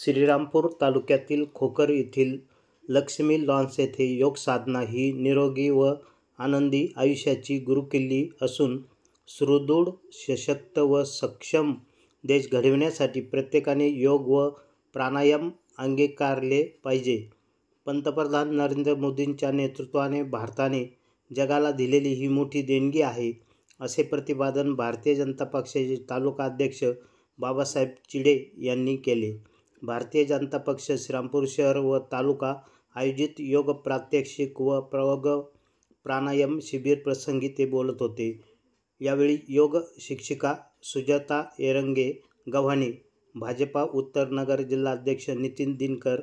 श्रीरामपूर तालुक्यातील खोकर येथील लक्ष्मी लॉन्स येथे योग साधना ही निरोगी व आनंदी आयुष्याची गुरुकिल्ली असून सुदृढ, सशक्त व सक्षम देश घडविण्यासाठी प्रत्येकाने योग व प्राणायाम अंगीकारले पाहिजे. पंतप्रधान नरेंद्र मोदींच्या नेतृत्वाने भारताने जगाला दिलेली ही मोठी देणगी आहे, असे प्रतिपादन भारतीय जनता पक्षाचे तालुका अध्यक्ष बाबासाहेब चिडे यांनी केले. भारतीय जनता पक्ष श्रीरामपूर शहर व तालुका आयोजित योग प्रात्यक्षिक व प्राणायाम शिबिर प्रसंगी ते बोलत होते. यावेळी योग शिक्षिका सुजाता येरंगे गव्हाणे, भाजपा उत्तर नगर जिल्हाध्यक्ष नितीन दिनकर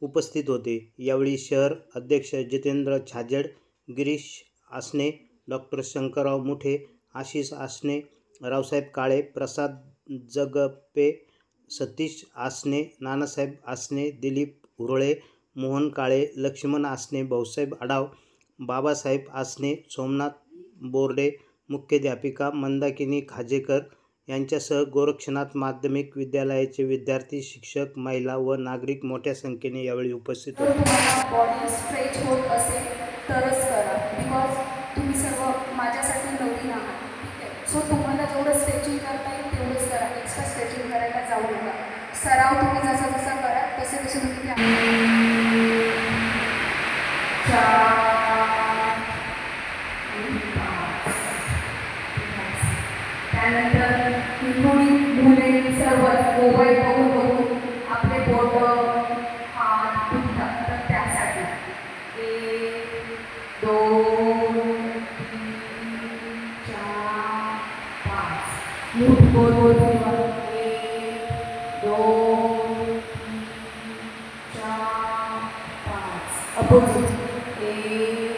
उपस्थित होते. यावेळी शहर अध्यक्ष जितेंद्र छाजेड, गिरीश आसने, डॉक्टर शंकरराव मुठे, आशिष आसने, रावसाहेब काळे, प्रसाद जगप्पे, सतीश आसने, नानासाहेब आसने, दिलीप हुरळे, मोहन काळे, लक्ष्मण आसने, भाऊसाहेब आढाव, बाबासाहेब आसने, सोमनाथ बोर्डे, मुख्याध्यापिका मंदाकिनी खाजेकर यांच्यासह गोरक्षनाथ माध्यमिक विद्यालयाचे विद्यार्थी, शिक्षक, महिला व नागरिक मोठ्या संख्येने यावेळी उपस्थित होते. बॉडी स्ट्रेच होत असेल तरच करा, बिकॉज तुम्ही सर्व माझ्यासाठी नवीन आहात. ठीक आहे, सो तुम्हाला जेवढं स्ट्रेचिंग करता येईल तेवढंच करा, एक्स्ट्रा स्ट्रेचिंग करायला जाऊ नका. सराव तुम्ही जसा जसा करा तसे तसे तुम्ही त्यानंतर थोडी मुले सर्व मोबाईल बघून बघून आपले बोट हात दुखतात, तर त्यासाठी 1 2 3 4 5 मूठ गोल गोल फिरवा. 1 2 3 4 5 अपोजिट. 1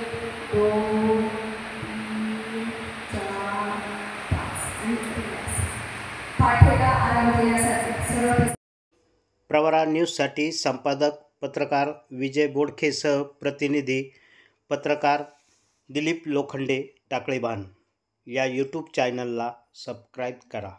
2 3 4 5 पाठीला आराम देण्यासाठी सर्व. प्रवरा न्यूजसाठी संपादक पत्रकार विजय बोडखेसह प्रतिनिधी पत्रकार दिलीप लोखंडे टाकळीबान. या यूट्यूब चॅनलला सबस्क्राईब करा.